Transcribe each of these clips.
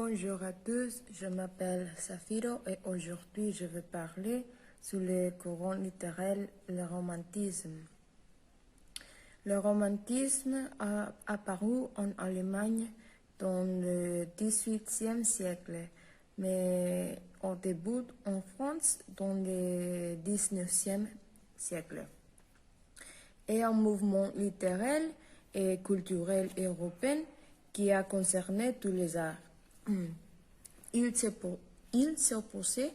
Bonjour à tous, je m'appelle Safiro et aujourd'hui je vais parler sur le courant littéraire, le romantisme. Le romantisme a apparu en Allemagne dans le XVIIIe siècle, mais au début en France dans le XIXe siècle. Et un mouvement littéraire et culturel européen qui a concerné tous les arts. Il s'opposait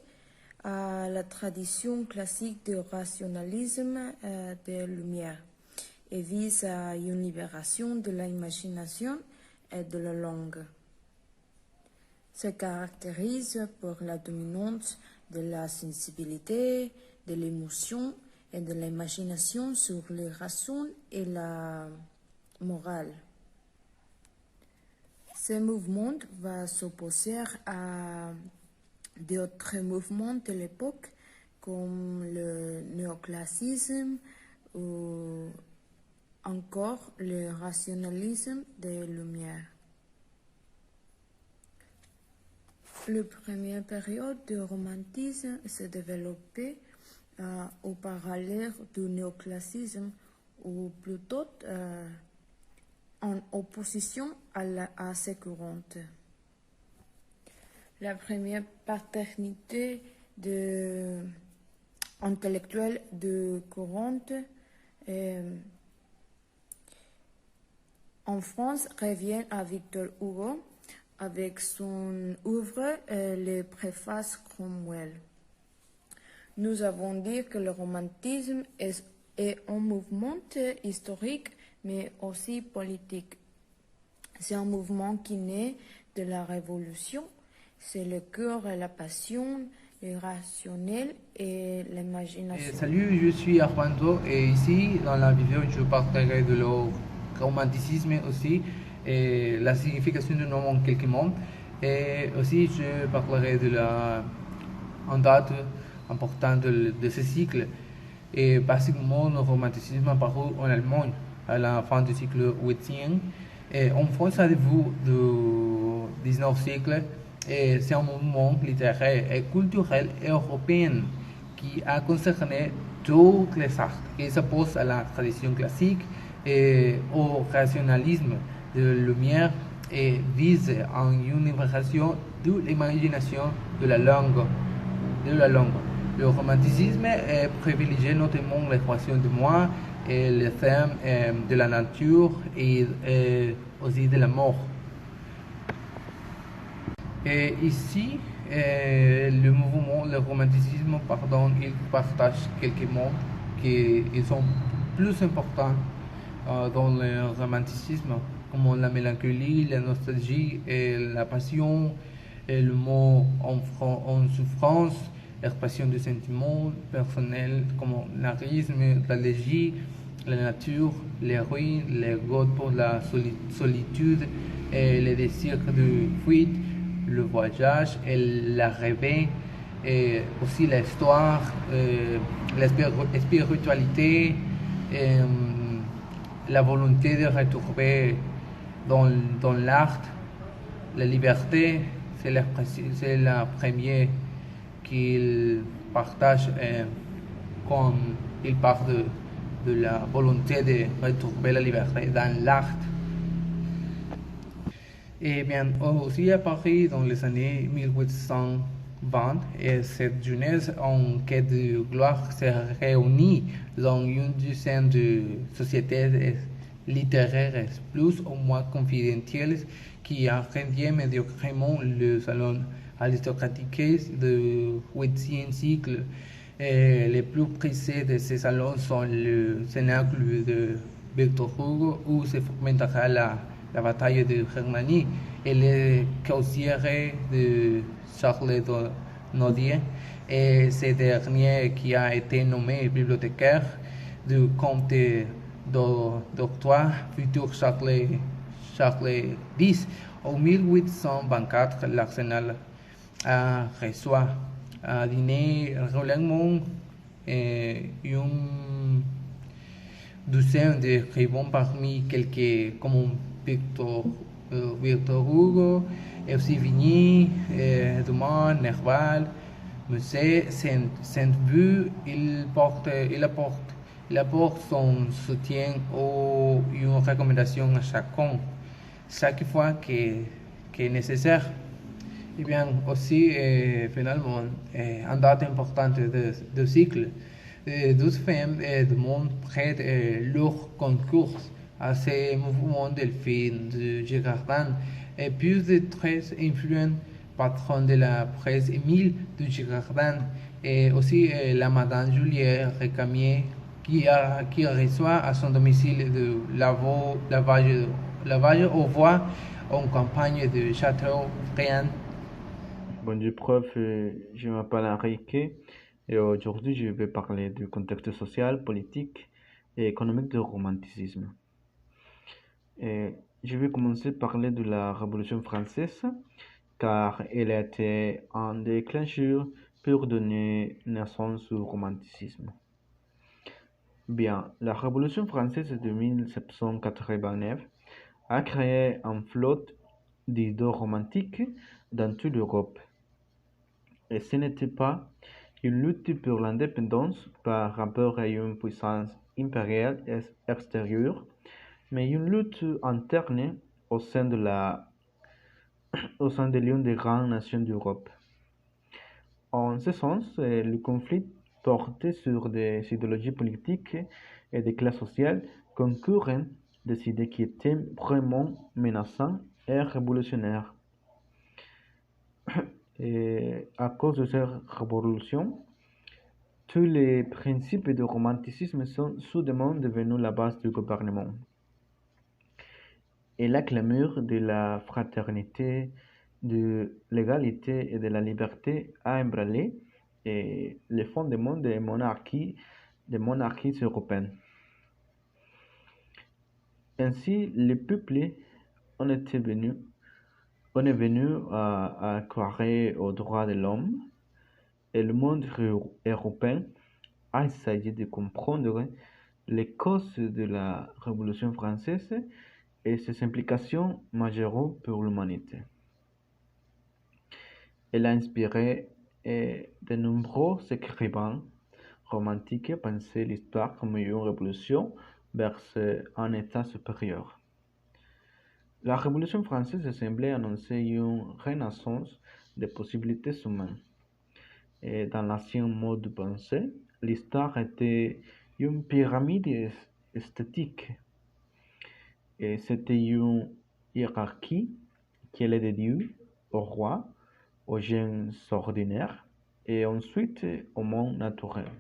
à la tradition classique du rationalisme des Lumières et vise à une libération de l'imagination et de la langue. Se caractérise par la dominance de la sensibilité, de l'émotion et de l'imagination sur les raisons et la morale. Ce mouvement va s'opposer à d'autres mouvements de l'époque comme le néoclassicisme ou encore le rationalisme des Lumières. La première période du romantisme s'est développée au parallèle du néoclassicisme ou plutôt en opposition à ces courants. La première paternité intellectuelle de courant en France revient à Victor Hugo avec son œuvre Les Préfaces Cromwell. Nous avons dit que le romantisme est un mouvement historique mais aussi politique. C'est un mouvement qui naît de la Révolution. C'est le cœur et la passion, le rationnel et l'imagination. Salut, je suis Armando et ici dans la vidéo je parlerai de le romanticisme aussi et la signification du nom en quelques mots et aussi je parlerai de une date importante de ce cycle et basiquement le romanticisme apparu en Allemagne à la fin du siècle XVIIIe et en France à début du XIXe siècle et c'est un mouvement littéraire et culturel européen qui a concerné tous les arts et s'oppose à la tradition classique et au rationalisme de Lumière et vise à une libération de l'imagination de la langue. Le romanticisme privilégie notamment l'équation de moi et le thème de la nature et aussi de la mort. Et ici, le romanticisme, il partage quelques mots qui sont plus importants dans le romanticisme, comme la mélancolie, la nostalgie et la passion, et le mot en souffrance, l'expression du sentiment personnel comme l'arisme, l'allégie, la nature, les ruines, les goûts pour la solitude et le désir de fuite, le voyage et la rêve, et aussi l'histoire, la spiritualité, et, la volonté de retrouver dans l'art la liberté, c'est la première qu'il partage quand il parle de la volonté de retrouver la liberté dans l'art. Et bien aussi à Paris dans les années 1820, et cette jeunesse en quête de gloire s'est réunie dans une dizaine de sociétés littéraires plus ou moins confidentielles qui rendaient médiocrement le salon aristocratique du 8e siècle. Et les plus prisés de ces salons sont le Cénacle de Victor Hugo où se fomentera la bataille de Germanie et les causières de Charles Nodier, et ce dernier qui a été nommé bibliothécaire du comte d'Artois, futur Charles X. En 1824, l'Arsenal reçoit un dîner régulièrement une douzaine d'écrivains parmi quelques comme Victor Victor Hugo, et aussi Vigny, Dumas, Nerval, Musset, Saint-Beuve, il apporte son soutien ou une recommandation à chacun, chaque fois que est nécessaire. Et bien aussi, finalement, en date importante de cycle, 12 femmes du monde prêtent leur concours à ces mouvements delphines de Girardin et plus de 13 influents patrons de la presse Émile de Girardin et aussi la Madame Juliette Récamier qui reçoit à son domicile de lavage aux voix en campagne de Châteaubriand. Bonjour prof, je m'appelle Enrique et aujourd'hui je vais parler du contexte social, politique et économique du romanticisme. Et je vais commencer par parler de la Révolution française car elle a été un déclencheur pour donner naissance au romanticisme. Bien, la Révolution française de 1789 a créé une flotte d'idées romantiques dans toute l'Europe. Et ce n'était pas une lutte pour l'indépendance par rapport à une puissance impériale extérieure, mais une lutte interne au sein de l'une des grandes nations d'Europe. En ce sens, le conflit portait sur des idéologies politiques et des classes sociales concurrentes, des idées qui étaient vraiment menaçantes et révolutionnaires. Et à cause de cette révolution, tous les principes du romanticisme sont soudainement devenus la base du gouvernement. Et la clameur de la fraternité, de l'égalité et de la liberté a ébranlé les fondements des monarchies européennes. Ainsi, le peuple en est venu à croire aux droits de l'homme et le monde européen a essayé de comprendre les causes de la Révolution française et ses implications majeures pour l'humanité. Elle a inspiré de nombreux écrivains romantiques à penser l'histoire comme une révolution vers un état supérieur. La Révolution française semblait annoncer une renaissance des possibilités humaines. Et dans l'ancien mode de pensée, l'histoire était une pyramide esthétique. Et c'était une hiérarchie qui allait de Dieu au roi, aux gens ordinaires et ensuite au monde naturel.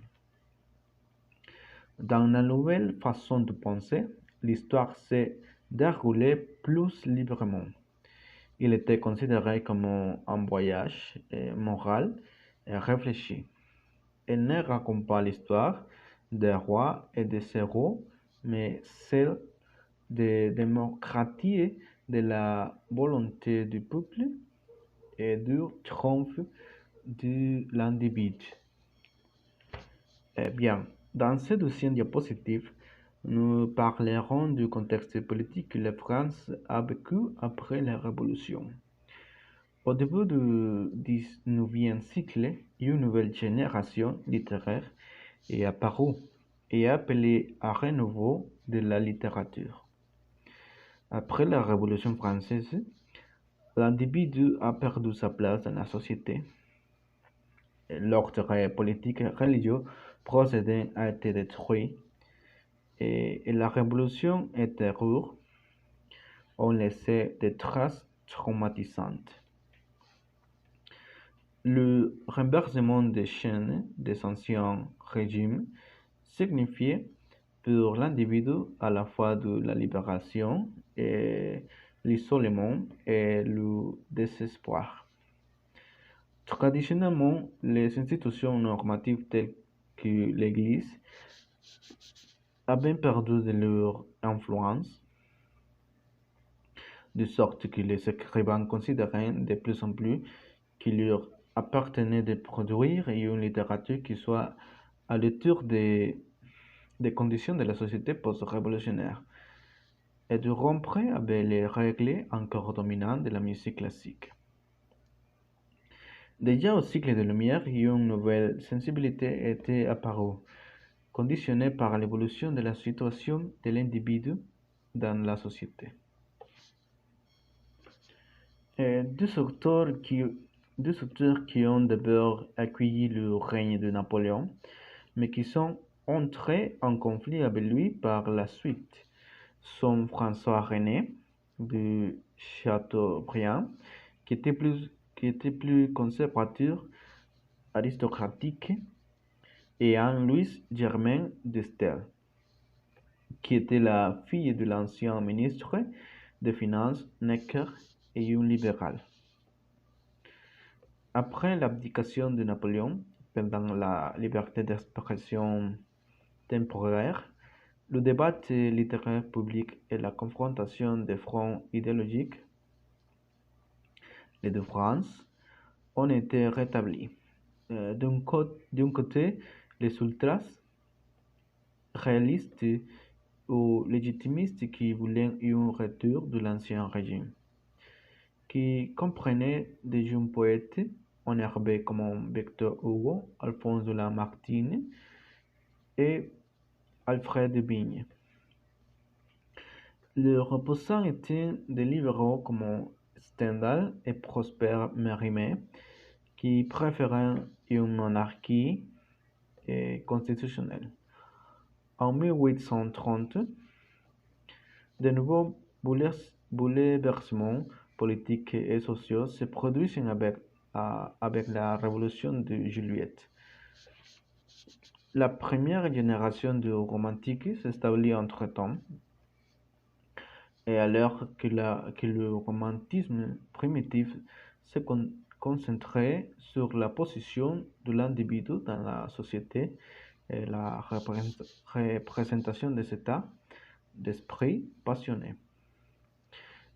Dans la nouvelle façon de penser, l'histoire s'est déroulée plus librement. Il était considéré comme un voyage moral et réfléchi. Elle ne raconte pas l'histoire des rois et des héros, mais celle des démocraties, de la volonté du peuple et du triomphe de l'individu. Eh bien, dans cette deuxième diapositive, nous parlerons du contexte politique que la France a vécu après la Révolution. Au début du XIXe siècle, une nouvelle génération littéraire est apparue et a appelé à renouveau de la littérature. Après la Révolution française, l'individu a perdu sa place dans la société. L'ordre politique et religieux précédent a été détruit et la Révolution était rude, ont laissé des traces traumatisantes. Le renversement des chaînes des anciens régimes signifiait pour l'individu à la fois de la libération et l'isolement et le désespoir. Traditionnellement, les institutions normatives telles que l'Église avaient perdu de leur influence, de sorte que les écrivains considéraient de plus en plus qu'il leur appartenait de produire une littérature qui soit à l'auteur des conditions de la société post-révolutionnaire. et de rompre avec les règles encore dominantes de la musique classique. Déjà au cycle des Lumières, une nouvelle sensibilité était apparue, conditionnée par l'évolution de la situation de l'individu dans la société. Et deux auteurs qui ont d'abord accueilli le règne de Napoléon, mais qui sont entrés en conflit avec lui par la suite, sont François René de Chateaubriand, qui était plus conservateur, aristocratique, et Anne-Louise Germain d'Estel, qui était la fille de l'ancien ministre des Finances Necker et une libérale. Après l'abdication de Napoléon, pendant la liberté d'expression temporaire, le débat littéraire public et la confrontation des fronts idéologiques, les deux France, ont été rétablis. D'un côté, les ultras réalistes ou légitimistes qui voulaient un retour de l'ancien régime, qui comprenaient des jeunes poètes énervés comme Victor Hugo, Alphonse de Lamartine et Alfred de Vigny. Leurs opposants étaient des libéraux comme Stendhal et Prosper Mérimée, qui préféraient une monarchie constitutionnelle. En 1830, de nouveaux bouleversements politiques et sociaux se produisent avec la révolution de Juillet. La première génération du romantique s'établit entre-temps, et alors que le romantisme primitif se concentrait sur la position de l'individu dans la société et la représentation des états d'esprit passionnés.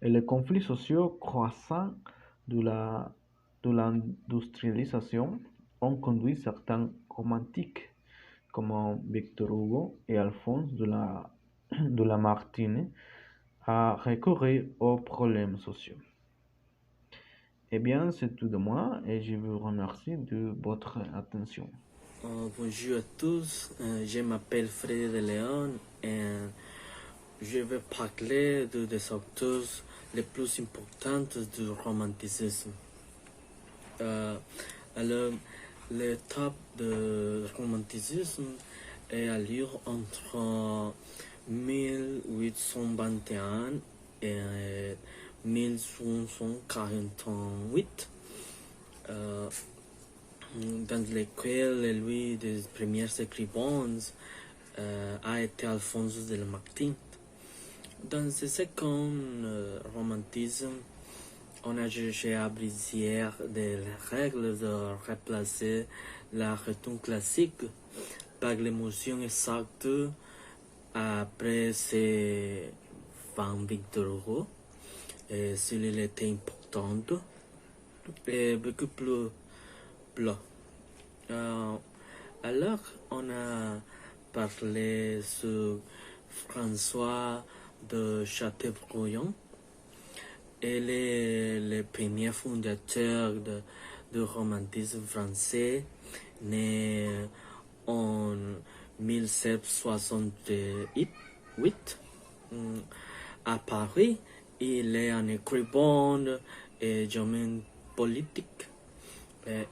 Et les conflits sociaux croissants de l'industrialisation ont conduit certains romantiques comme Victor Hugo et Alphonse de Lamartine à recourir aux problèmes sociaux. Eh bien, c'est tout de moi et je vous remercie de votre attention. Bonjour à tous, je m'appelle Frédéric de Léon et je vais parler des auteurs les plus importants du romanticisme. Alors, l'étape du romanticisme est à lire entre 1821 et 1848. Dans lequel lui des premiers écrivains a été Alphonse de Lamartine. Dans ce second romantisme, on a cherché à briser des règles de remplacer la rythme classique par l'émotion exacte après ces 20 Victor Hugo. Et s'il était important et beaucoup plus plat. Alors, on a parlé sur François de Chateaubriand. Elle est le premier fondateur du romantisme français, né en 1768 à Paris. Il est un écrivain et homme politique.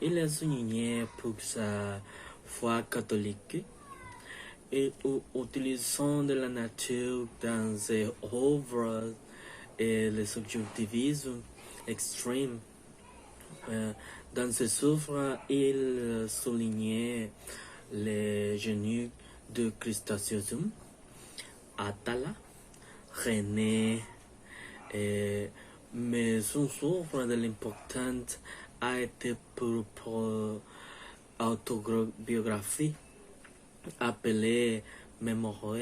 Il est souligné pour sa foi catholique et utilisant de la nature dans ses œuvres et le subjectivisme extrême. Dans ses œuvres, il soulignait les génies du christianisme, Atala, René, mais son œuvre de l'importante a été pour autobiographie appelée Mémoires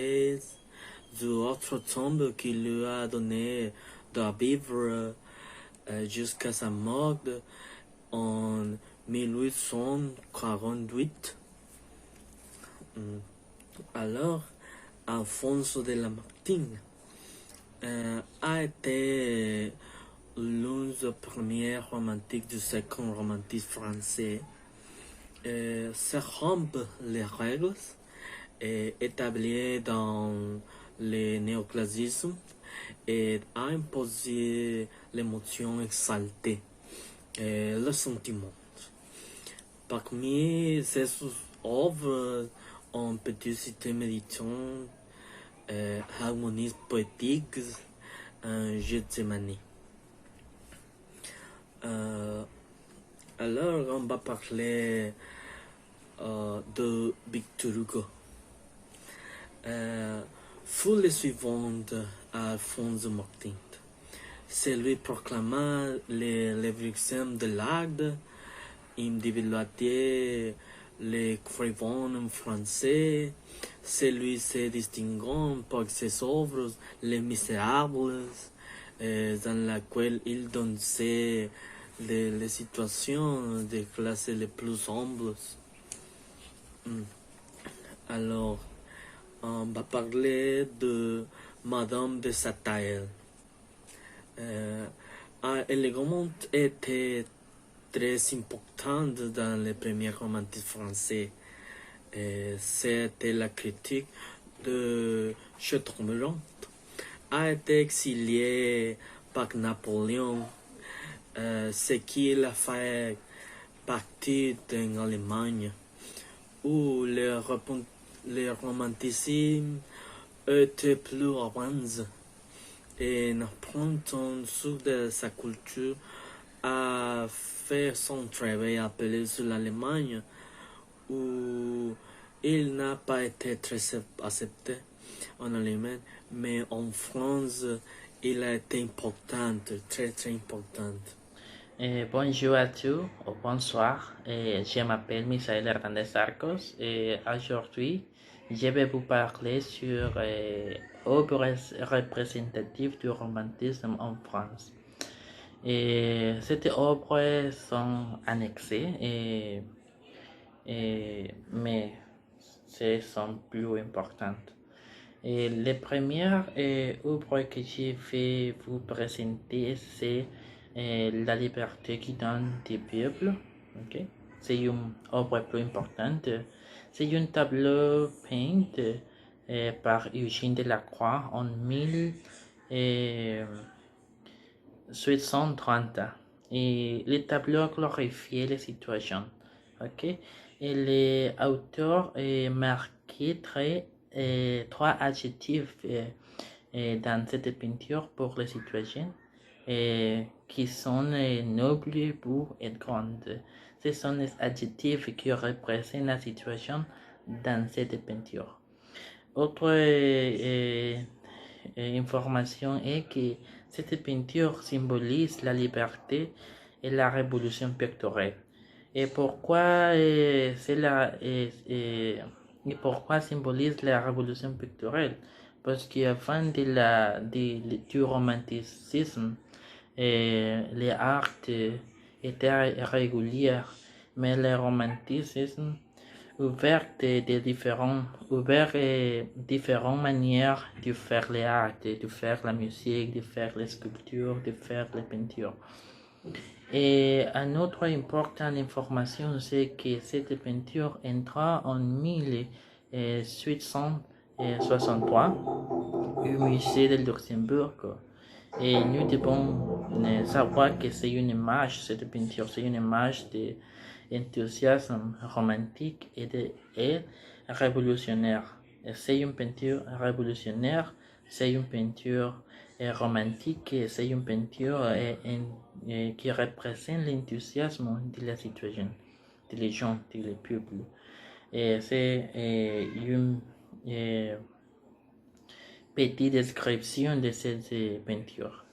du autre tombe qui lui a donné de vivre jusqu'à sa mort en 1848. Alors, Alphonse de Lamartine a été l'un des premiers romantiques du second romantisme français. Se rompt les règles établies dans le néoclassicisme et a imposé l'émotion exaltée et le sentiment. Parmi ces œuvres, on peut citer Méditation, Harmonie poétique, Gethsemane. Alors, on va parler de Victor Hugo. Fut le suivant Alphonse Martin. C'est lui proclama l'évolution de l'art, individualité, l'écrivain français. Celui se distinguant par ses œuvres Les Misérables, dans laquelle il dansait les situations des classes les plus humbles. Alors, on va parler de Madame de Staël. Elle était très importante dans les premiers romantismes français. C'était la critique de Chateaubriand. A été exiliée par Napoléon, ce qui l'a fait partir en Allemagne, où le romanticisme était plus avancé et n'apprenant sur de sa culture a fait son travail appelé sur l'Allemagne, où il n'a pas été très accepté en Allemagne, mais en France, il a été important, très très important. Bonjour à tous, bonsoir. Je m'appelle Misaël Hernandez Arcos et aujourd'hui, je vais vous parler sur œuvres représentatives du romantisme en France. Et ces œuvres sont annexées, mais ce sont plus importantes. Et les premières œuvres que je vais vous présenter, c'est La liberté qui donne des peuples. Okay? C'est une œuvre plus importante. C'est un tableau peint par Eugène Delacroix en 1730. Et le tableau glorifiait les situations. Okay? Et l'auteur marquait trois adjectifs dans cette peinture pour les situations qui sont nobles, beaux et grandes. Ce sont les adjectifs qui représentent la situation dans cette peinture. Autre information est que cette peinture symbolise la liberté et la révolution picturale. Et pourquoi pourquoi symbolise la révolution picturale? Parce qu'avant du romanticisme, les arts étaient réguliers, mais le romanticisme ouvert différentes manières de faire les arts, de faire la musique, de faire les sculptures, de faire les peintures. Et une autre importante information, c'est que cette peinture entra en 1863 au musée de Luxembourg. Et nous devons savoir que c'est une image, cette peinture, c'est une image d'enthousiasme romantique et révolutionnaire. C'est une peinture révolutionnaire, c'est une peinture romantique, c'est une peinture qui représente l'enthousiasme de la situation, des gens, du peuple. Et c'est une petite description de cette peinture.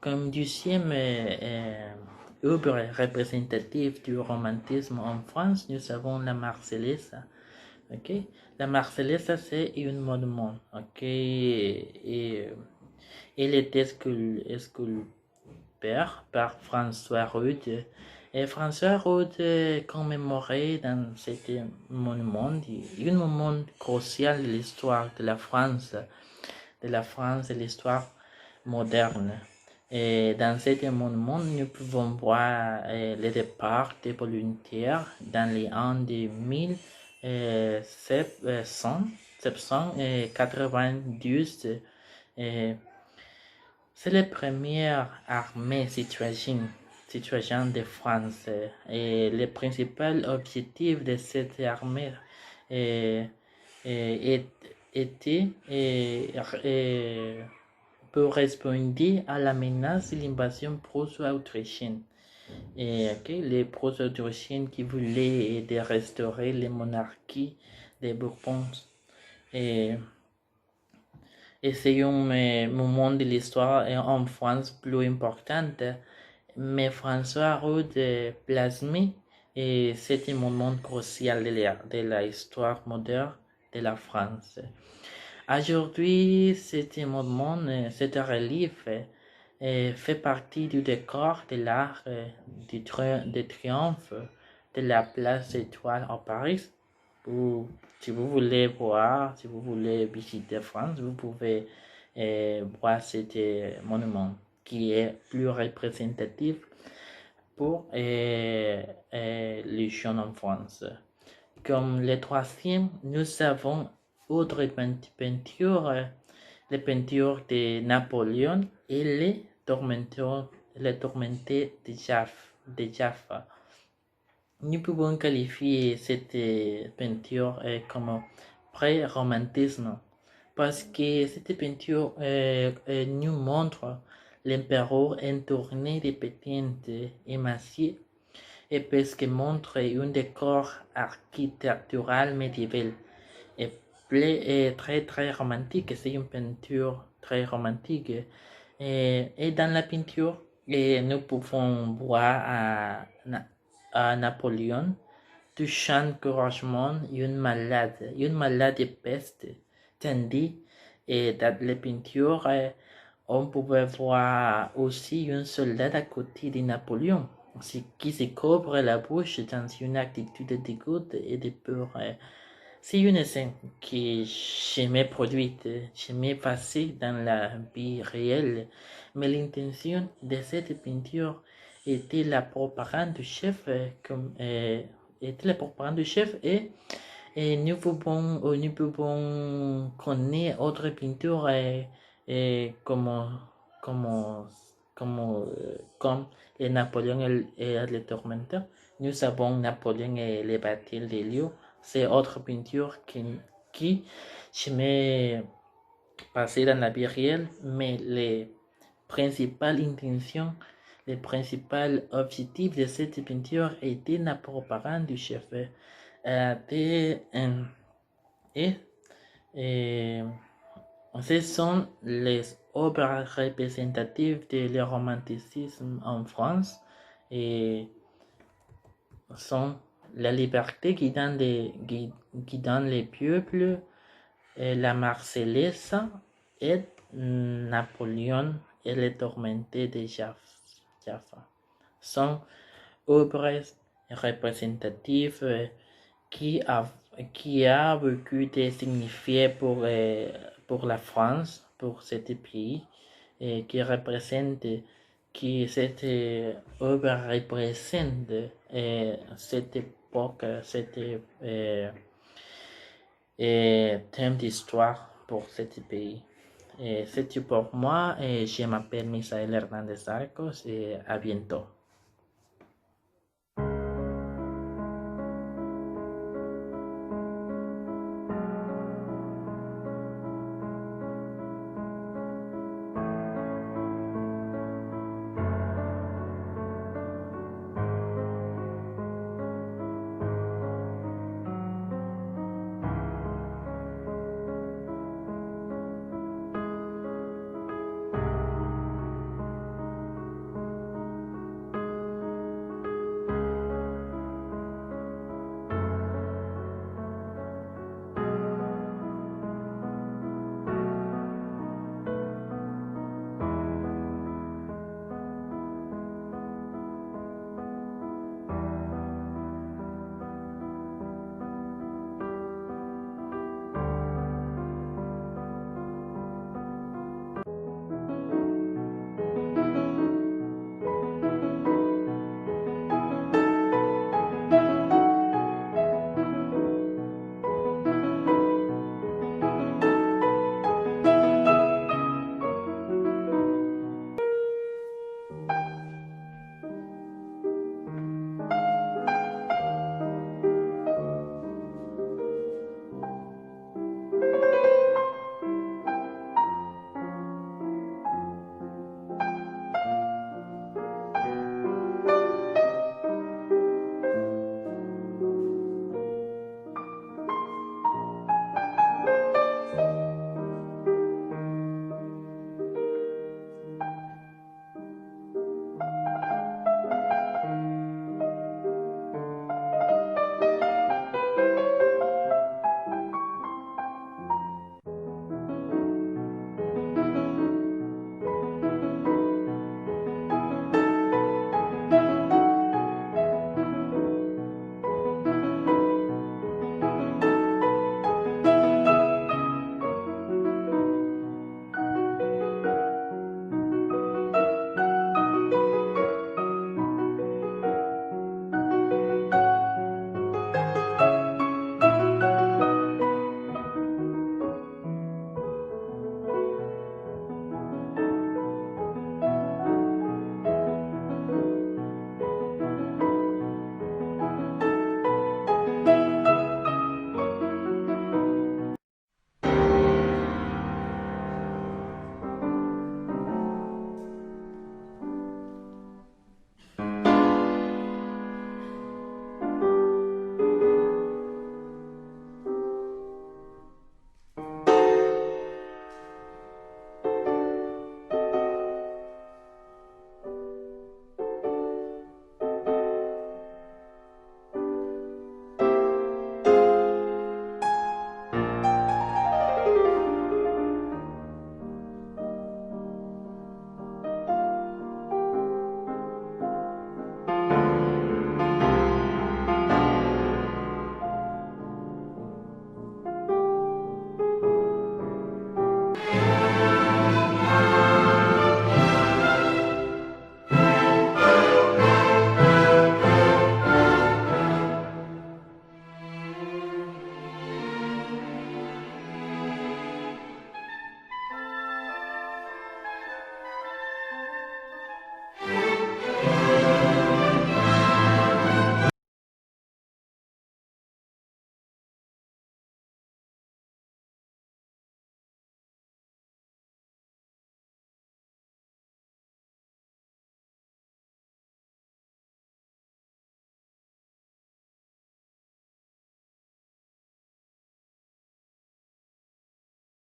Comme deuxième œuvre représentative du romantisme en France, nous avons la Marseillaise. Okay? La Marseillaise, c'est un monument. Okay? Elle était sculptée par François Rude. Et François Rude commémorait dans ce monument un moment crucial de l'histoire de la France, de la France et l'histoire moderne. Et dans cet monument, nous pouvons voir le départ des volontaires dans les années 1792. C'est la première armée citoyenne de France et le principal objectif de cette armée était pour répondre à la menace de l'invasion prusso-autrichienne. Les prusso-autrichiens qui voulaient de restaurer la monarchie des Bourbons. Et c'est un moment de l'histoire en France plus important, mais François a plasmé et c'est un moment crucial de l'histoire moderne de la France. Aujourd'hui, cet monument, cet relief fait partie du décor de l'art de triomphe de la place Étoile à Paris. Si vous voulez voir, si vous voulez visiter France, vous pouvez voir cet monument qui est plus représentatif pour les jeunes en France. Comme le troisième, nous avons autre peinture, les peintures de Napoléon et les tourmentés de Jaffa. Nous pouvons qualifier cette peinture comme pré-romantisme parce que cette peinture nous montre l'empereur entouré de petites émaciées et parce que montre un décor architectural médiéval et très romantique. C'est une peinture très romantique et dans la peinture nous pouvons voir à Napoléon touchant courageusement une malade de peste, tandis et dans la peinture on pouvait voir aussi un soldat à côté de Napoléon qui se couvre la bouche dans une attitude de dégoût et de peur. C'est une scène qui jamais produite, jamais passée dans la vie réelle, mais l'intention de cette peinture était la propagande du chef, et nous pouvons connaître autres peintures comme les Napoléon et les tourmenteurs. Nous avons Napoléon et les batailles de Lyon. C'est autre peinture qui jamais passé dans la vie réelle, mais les principales intentions, les principaux objectifs de cette peinture étaient la propagande du chef. Ce sont les œuvres représentatives du romanticisme en France et sont la liberté qui donne les peuples, la Marseillaise et Napoléon et les tourmentés de Jaffa. Sont œuvres représentatives qui a beaucoup de signifié pour la France, pour ce pays, et qui représente cette œuvre représente cette époque, cette thème d'histoire pour ce pays. C'est tout pour moi et je m'appelle Misael Hernandez Arcos et à bientôt.